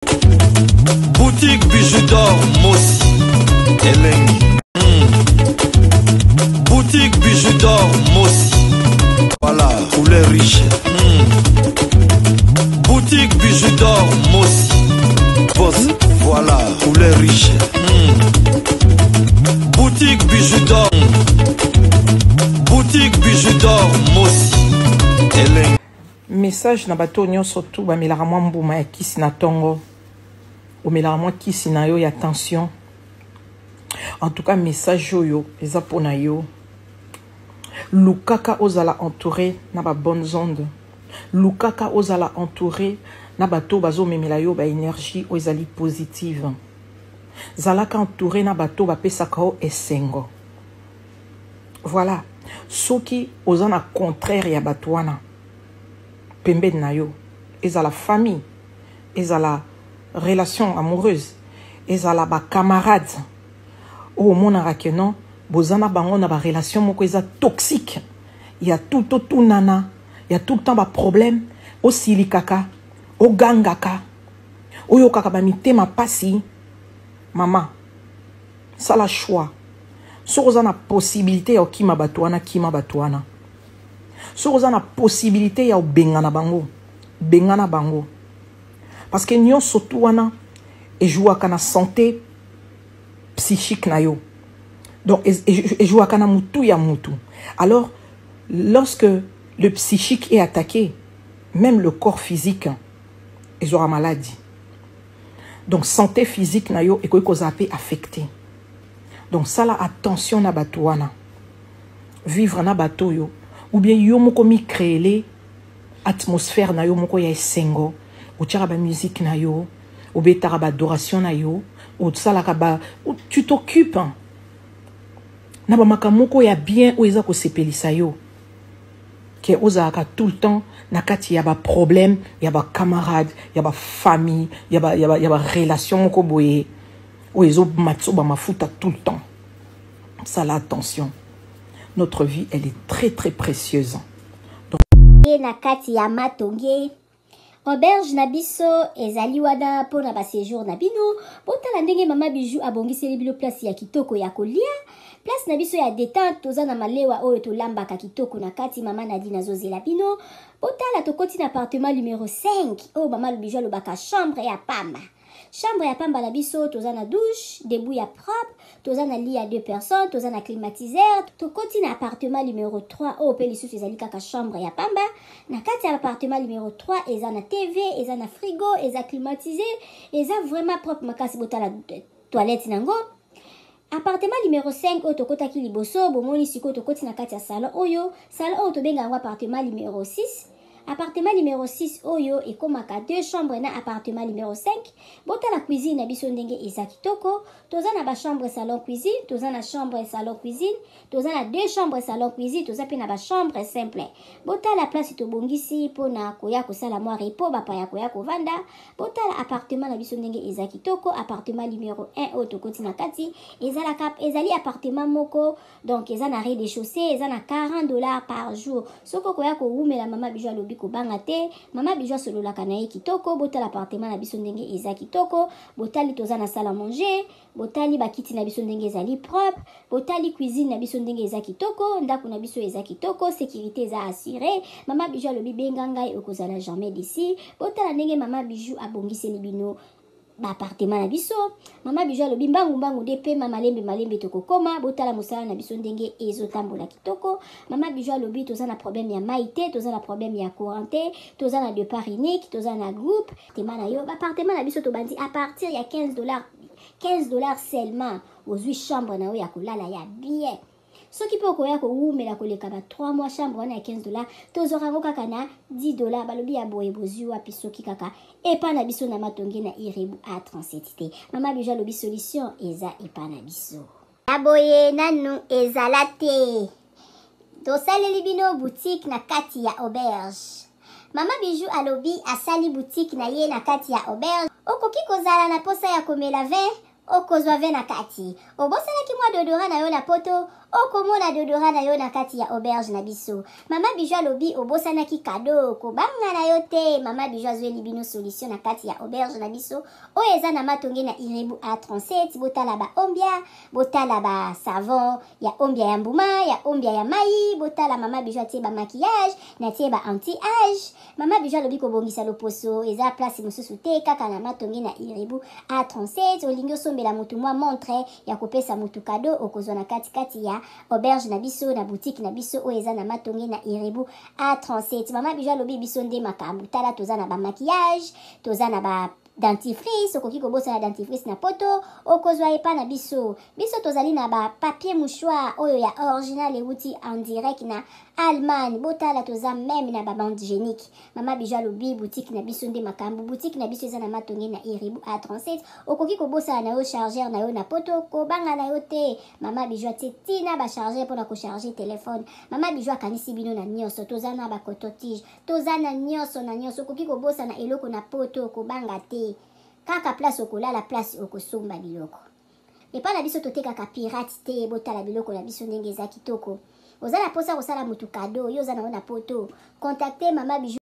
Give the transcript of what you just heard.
Boutique Bijou d'Or Mossi Elengi. Boutique Bijou d'Or Mossi. Voilà, couleur riche. Boutique Bijou d'Or Mossi. Voilà, couleur riche. Boutique Bijou d'Or. Boutique Bijou d'Or Mossi Elengi. Message na bato nyonso tu ba melaka mwa mbuma ya kisi na tongo. O melaka mwa kisi na yo ya tension. En tout cas message yo eza pona yo. Lukaka ozala entouré na ba bonnes ondes. Lukaka ozala entouré na bato bazo memela yo ba énergie o ezali positive. Zalaka entouré na bato ba pesaka o esengo. Voilà. Soki ozana contraire ya bato wana. Pembe na yo, ezala famille, ezala relation amoureuse, ezala ba camarade. O monara que non, bozana bango na ba relation moko eza toxique. Il y a tout nana, il y a tout le temps ba problème, o silikaka, o gangaka, o yokaka ba mitema pasi. Maman, ça la choix. So ozana possibilité ya kima batuana, kima batuana. So oza na possibilité ya bengana bango, bengana bango. Parce que nyon sotu wana e jouaka na santé psychique na yo. Donc e jouaka na mutu ya mutu. Alors lorsque le psychique est attaqué, même le corps physique est aura maladie. Donc santé physique na yo e ko zape affecté. Donc ça la attention na bato wana. Vivre na bato yo. Ou bien yo moko mi créer atmosphère na yo moko ya esengo, ou tira ba musique na yo, ou be tara ba adoration na yo, ou salaka ba, tu t'occupes. Na ba makamoko ya bien ou eza ko sepelisa yo. Ke ozaka tout le temps na kati ya ba problème, ya ba camarade, ya ba famille, ya ba relation moko boye. Ou ezo matso ba mafuta tout le temps. Ça la attention. Notre vie, elle est très très précieuse. Donc... na kati ya matonge auberge na biso ezali wana pona ba séjour na bino botala ndenge mama Bijou abongiseli bilo place ya kitoko ya kolia place na biso ya détente toza na malewa oyo tolambaka kitoko na kati mama Nadine azozela bino botala tokoti na appartement numéro 5 oyo mama Bijou alobaka chambre ya pamba. Chambre ya pamba na biso, toza na douche, debout ya propre, toza na lit à 2 personnes, toza na climatiseur, tokoti na appartement numéro 3, oh pe lisusu ezali kaka chambre ya pamba, na kati ya appartement numéro 3, eza na TV, eza na frigo, eza climatisé, eza vraiment propre makasi botala toilette nango. Appartement numéro 5, oyo tokotaki liboso, bomoni siko tokoti na kati ya salon oyo tobenga yango appartement numéro 6. Appartement numéro 6 oyo et komaka 2 chambres na appartement numéro 5 bota la cuisine na biso ndenge eza kitoko toza na ba chambre salon cuisine toza na chambre salon cuisine toza na 2 chambres salon cuisine toza pe na ba chambre simple bota la place to bongisi pona koya ko sala moi repos ba pa ya koya ko vanda bota la appartement na biso ndenge eza kitoko appartement numéro 1 oyo tokoti na kati ezali appartement moko donc eza na rez-de-chaussée eza na $40 par jour soko koya ko umela mama Bijou alobi ko bangate mama Bijou solo la kanaye kitoko botala appartement na biso ndenge eza kitoko botali toza na salle à manger botali bakiti na biso ndenge ezali propre botali cuisine na biso ndenge eza kitoko ndako na biso eza kitoko sécurité eza assurée mama Bijou alobi benga ngai okozala jamais d'ici botala ndenge mama Bijou abongiseli bino ba appartement na biso mama Bijou alobi mbangu de pe malembe tokokoma botala mosala na biso ndenge ezotambola kitoko mama Bijou alobi toza na problème ya maïté toza na problème ya couranté toza na départ unique toza na groupe tema na yo ba appartement na biso to bandi à partir ya $15 seulement aux 8 chambres na yo ya kolala ya bien soki pe okoya koumela koleka ba 3 mois chambre wana ya $15 tozorango kaka na $10 balobi ya boye bozwi wapi soki kaka epa na biso na matonge na Irebu A37 te mama Bijou alobi solution eza epa na biso aboye nanu ezala te tosaleli bino boutique na kati ya auberge mama Bijou alobi asali boutique na ye na kati ya auberge okoki kozala na posa ya komela vin okozwa ve na kati obosalaki mwa dodora na yo na poto okomona dodora na yo na kati ya auberge na biso. Mama Bijou alobi obosanaki kado kobanga na yo te. Mama Bijou azweli bino solution na kati ya auberge na biso oyo eza na matonge na Irebu A37. Botala ba ombia, botala ba savon ya ombia ya mbuma, ya ombia ya mai. Botala Mama Bijou atie ba maquillage na tie ba anti-age. Mama Bijou alobi kobongisa loposo eza place mosusu te kaka na matonge na Irebu A37. Olingi osombela mutu mwa montre ya kopesa mutu kado okozwa na kati ya auberge na biso na boutique na biso oyo eza na matonge na Irebu A37. Mama Bijou alobi biso nde makambo tala toza na ba maquillage, toza na ba dentifrice, okoki kobosa na dentifrice na poto okozwa epa na biso tozali na ba papier mouchoir oyo ya original euti en direct na Allemagne. Botala toza même na ba bande hygiénique. Mama Bijou alobi boutique na biso nde makambo. Boutique na biso eza na matonge na Irebu A37. Okoki kobosa na yo chargeur na yo na poto kobanga na yo te. Mama Bijou atie tina ba chargeur pona ko charger téléphone. Mama Bijou akanisi bino na nyonso. Toza na ba coton-tige, toza na nyonso na nyonso. Okoki kobosa na eloko na poto kobanga te. Kaka place okolala, place okosomba biloko. Epa na biso totekaka pirate te. Botala biloko na biso ndenge eza kitoko. Ozala posa kosala mutu kado yo za na poto. Contactez Mama Bijou